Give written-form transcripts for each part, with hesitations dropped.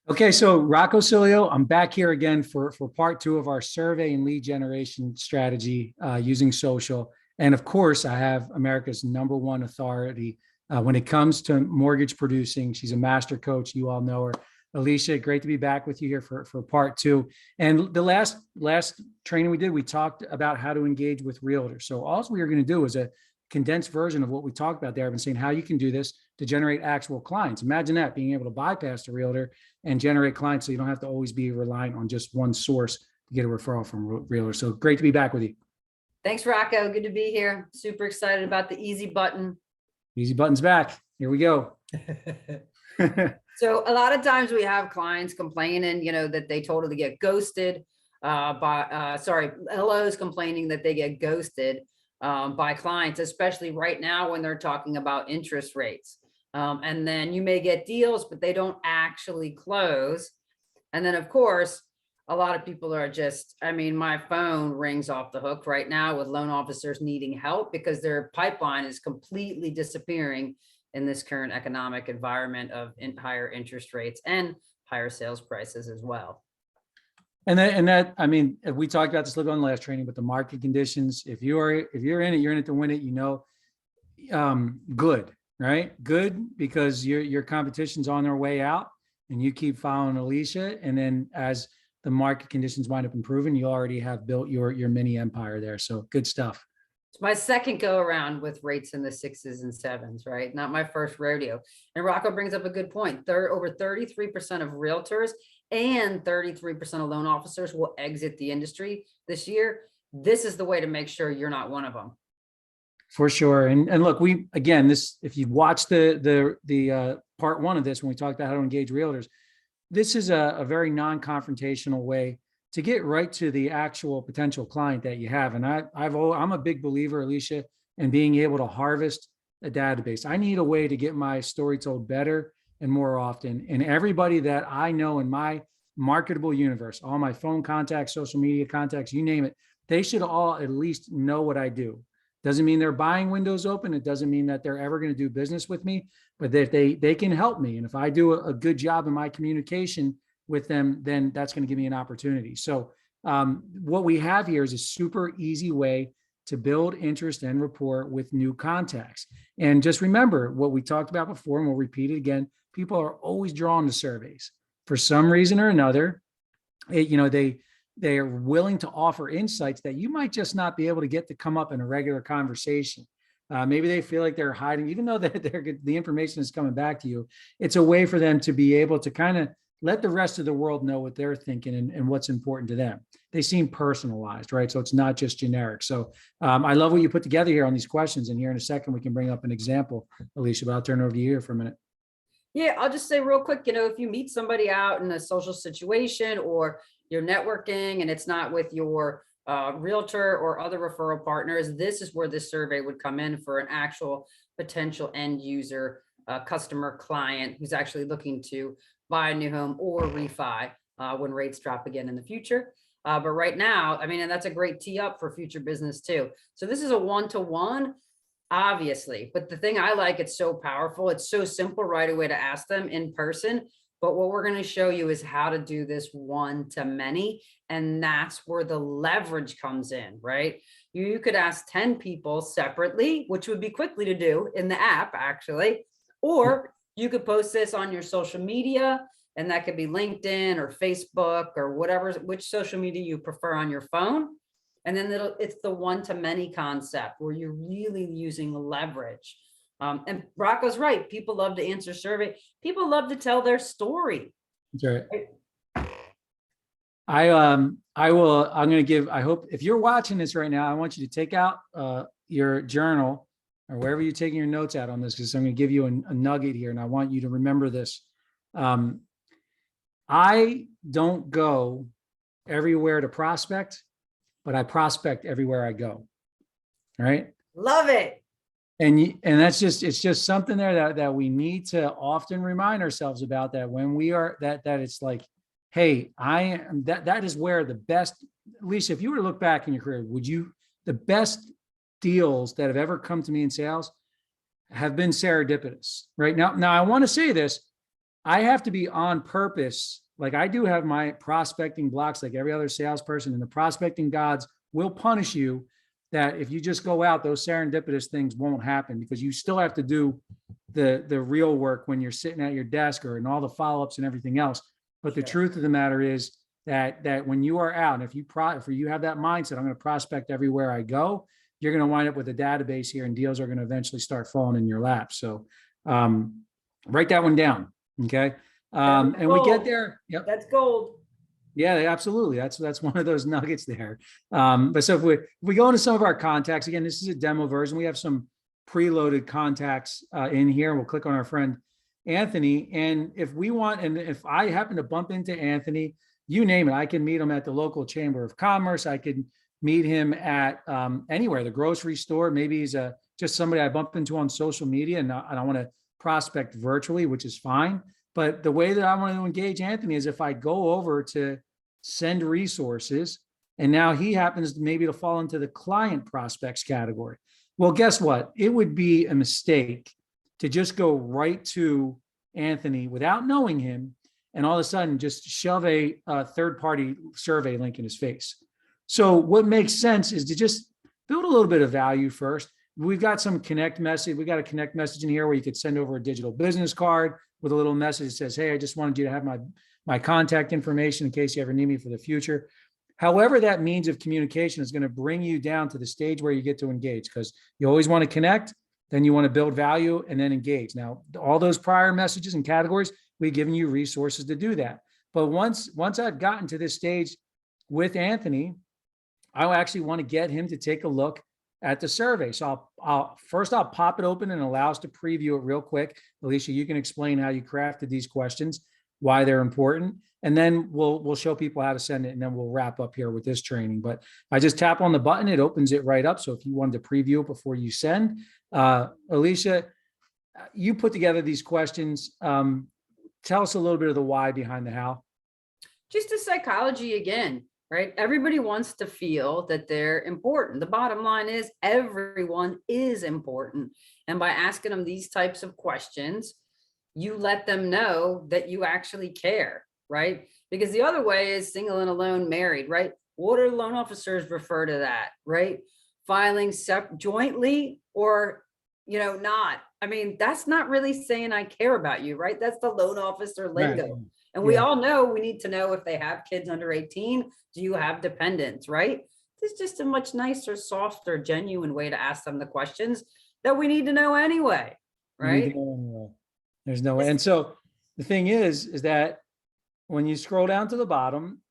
Okay, so Rocco Cilio, I'm back here again for part two of our survey and lead generation strategy using social. And of course, I have America's number one authority when it comes to mortgage producing. She's a master coach. You all know her. Elysia, great to be back with you here for part two. And the last training we did, we talked about how to engage with realtors. So all we are going to do is a condensed version of what we talked about there. I've been saying how you can do this to generate actual clients. Imagine that, being able to bypass the realtor and generate clients so you don't have to always be reliant on just one source to get a referral from realtor. So great to be back with you. Thanks, Rocco. Good to be here. Super excited about the easy button. Easy button's back. Here we go. So a lot of times we have clients complaining, that they totally get ghosted LOs complaining that they get ghosted by clients, especially right now when they're talking about interest rates. And then you may get deals, but they don't actually close. And then, of course, a lot of people are my phone rings off the hook right now with loan officers needing help because their pipeline is completely disappearing in this current economic environment of higher interest rates and higher sales prices as well. We talked about this a little bit on the last training, but the market conditions, if you're in it, you're in it to win it, good, right? Good, because your competition's on their way out and you keep following Elysia. And then as the market conditions wind up improving, you already have built your mini empire there. So good stuff. It's my second go around with rates in the 6s and 7s, right? Not my first rodeo. And Rocco brings up a good point. Over 33% of realtors and 33% of loan officers will exit the industry this year. This is the way to make sure you're not one of them. For sure. And look, if you watch the part one of this, when we talked about how to engage realtors, this is a very non-confrontational way to get right to the actual potential client that you have. And I'm a big believer, Elysia, in being able to harvest a database. I need a way to get my story told better and more often. And everybody that I know in my marketable universe, all my phone contacts, social media contacts, you name it, they should all at least know what I do. Doesn't mean they're buying windows open. It doesn't mean that they're ever going to do business with me, but that they can help me. And if I do a good job in my communication with them, then that's going to give me an opportunity. So what we have here is a super easy way to build interest and rapport with new contacts. And just remember what we talked about before, and we'll repeat it again. People are always drawn to surveys for some reason or another. They are willing to offer insights that you might just not be able to get to come up in a regular conversation. Maybe they feel like they're hiding, even though the information is coming back to you. It's a way for them to be able to kind of let the rest of the world know what they're thinking and what's important to them. They seem personalized, right? So it's not just generic. So I love what you put together here on these questions. And here in a second, we can bring up an example, Elysia, but I'll turn it over to you here for a minute. Yeah, I'll just say real quick, if you meet somebody out in a social situation or you're networking and it's not with your realtor or other referral partners, this is where this survey would come in for an actual potential end user, customer client who's actually looking to buy a new home or refi when rates drop again in the future. But right now, and that's a great tee up for future business too. So this is a one-to-one, obviously, but the thing I like, it's so powerful. It's so simple right away to ask them in person. But what we're going to show you is how to do this one-to-many. And that's where the leverage comes in, right? You could ask 10 people separately, which would be quickly to do in the app, actually, or you could post this on your social media, and that could be LinkedIn or Facebook or which social media you prefer on your phone. And then it's the one-to-many concept where you're really using leverage. And Rocco's right. People love to answer survey. People love to tell their story. That's right. I'm going to give, I hope if you're watching this right now, I want you to take out your journal or wherever you're taking your notes out on this, because I'm going to give you a nugget here. And I want you to remember this. I don't go everywhere to prospect, but I prospect everywhere I go. All right. Love it. And it's just something there that we need to often remind ourselves about, that when we are that it's like, hey, I am that is where the best, Elysia, if you were to look back in your career, the best deals that have ever come to me in sales have been serendipitous, right? Now I want to say this. I have to be on purpose. Like I do have my prospecting blocks, like every other salesperson, and the prospecting gods will punish you that if you just go out, those serendipitous things won't happen because you still have to do the real work when you're sitting at your desk or in all the follow-ups and everything else. But the truth of the matter is that when you are out, and if you have that mindset, I'm going to prospect everywhere I go, you're going to wind up with a database here and deals are going to eventually start falling in your lap. So write that one down. Okay. And we get there. Yep. That's gold. Yeah, absolutely. That's one of those nuggets there. But so if we go into some of our contacts, again, this is a demo version. We have some preloaded contacts in here. We'll click on our friend Anthony. And if we want, and if I happen to bump into Anthony, you name it, I can meet him at the local chamber of commerce. I could meet him at anywhere, the grocery store. Maybe he's just somebody I bump into on social media and I want to prospect virtually, which is fine. But the way that I want to engage Anthony is if I go over to send resources, and now he happens maybe to fall into the client prospects category. Well, guess what? It would be a mistake to just go right to Anthony without knowing him and all of a sudden just shove a third-party survey link in his face. So what makes sense is to just build a little bit of value first. We've got some connect message. We got a connect message in here where you could send over a digital business card with a little message that says, hey, I just wanted you to have my contact information in case you ever need me for the future. However, that means of communication is going to bring you down to the stage where you get to engage, because you always want to connect, then you want to build value and then engage. Now, all those prior messages and categories, we've given you resources to do that. But once I've gotten to this stage with Anthony, I actually want to get him to take a look at the survey. So I'll pop it open and allow us to preview it real quick. Elysia, you can explain how you crafted these questions, why they're important, and then we'll show people how to send it, and then we'll wrap up here with this training. But I just tap on the button, it opens it right up. So if you wanted to preview it before you send, Elysia, you put together these questions. Tell us a little bit of the why behind the how. Just a psychology again, right? Everybody wants to feel that they're important. The bottom line is everyone is important. And by asking them these types of questions, you let them know that you actually care, right? Because the other way is single and alone, married, right? What do loan officers refer to that, right? Filing jointly or, not. I mean, that's not really saying I care about you, right? That's the loan officer lingo. Right. And we all know we need to know if they have kids under 18, do you have dependents, right? It's just a much nicer, softer, genuine way to ask them the questions that we need to know anyway, right? There's no way. And so the thing is that when you scroll down to the bottom,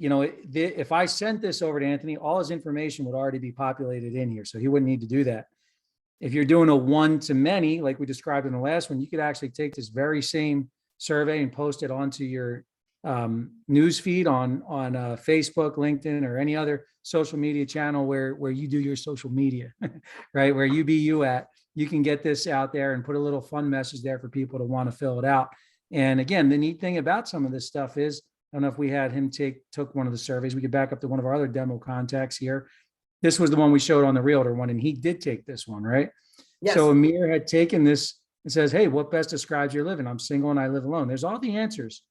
if I sent this over to Anthony, all his information would already be populated in here. So he wouldn't need to do that. If you're doing a one-to-many, like we described in the last one, you could actually take this very same survey and post it onto your news feed on Facebook, LinkedIn, or any other social media channel where you do your social media, right? Where you be you at. You can get this out there and put a little fun message there for people to want to fill it out. And again, the neat thing about some of this stuff is, I don't know if we had him took one of the surveys. We could back up to one of our other demo contacts here. This was the one we showed on the realtor one, and he did take this one, right? Yes. So Amir had taken this and says, hey, what best describes your living? I'm single and I live alone. There's all the answers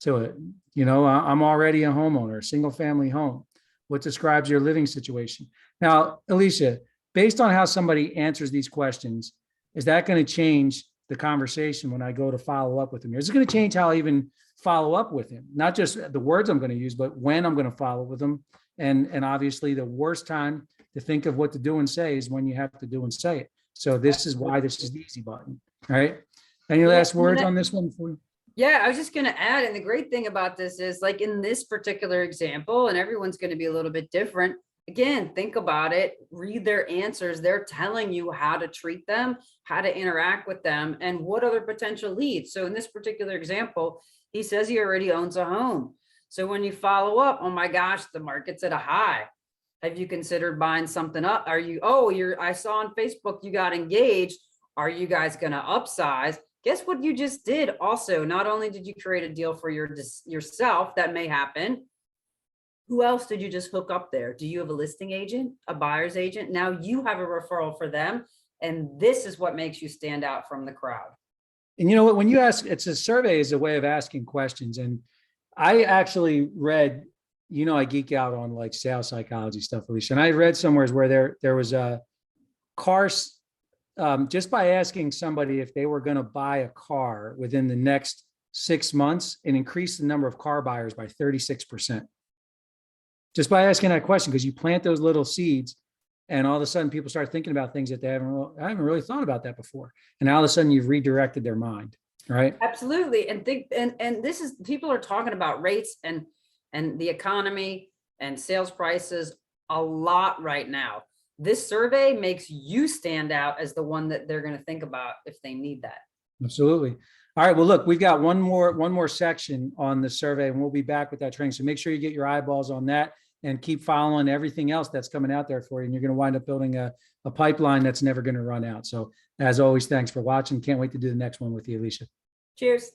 to it. I'm already a homeowner, a single family home. What describes your living situation? Now, Elysia, based on how somebody answers these questions, is that going to change the conversation when I go to follow up with him? Is it going to change how I even follow up with him? Not just the words I'm going to use, but when I'm going to follow with him. And obviously the worst time to think of what to do and say is when you have to do and say it. So this is why this is the easy button, right? Any last words on this one for you? Yeah, I was just going to add, and the great thing about this is, like in this particular example, and everyone's going to be a little bit different. Again, think about it, read their answers. They're telling you how to treat them, how to interact with them, and what other potential leads. So in this particular example, he says he already owns a home. So when you follow up, oh my gosh, the market's at a high. Have you considered buying something up? I saw on Facebook you got engaged. Are you guys going to upsize? Guess what you just did also? Not only did you create a deal for yourself, that may happen. Who else did you just hook up there? Do you have a listing agent, a buyer's agent? Now you have a referral for them. And this is what makes you stand out from the crowd. And you know what, when you ask, it's a survey is a way of asking questions. And I actually read, I geek out on like sales psychology stuff, Elysia. And I read somewhere where there was a cars, just by asking somebody if they were going to buy a car within the next 6 months, and increase the number of car buyers by 36%. Just by asking that question, because you plant those little seeds, and all of a sudden people start thinking about things that I haven't really thought about that before. And all of a sudden you've redirected their mind, right? Absolutely. And this is, people are talking about rates and the economy and sales prices a lot right now. This survey makes you stand out as the one that they're going to think about if they need that. Absolutely. All right. Well, look, we've got one more section on the survey, and we'll be back with that training. So make sure you get your eyeballs on that and keep following everything else that's coming out there for you. And you're going to wind up building a pipeline that's never going to run out. So as always, thanks for watching. Can't wait to do the next one with you, Elysia. Cheers.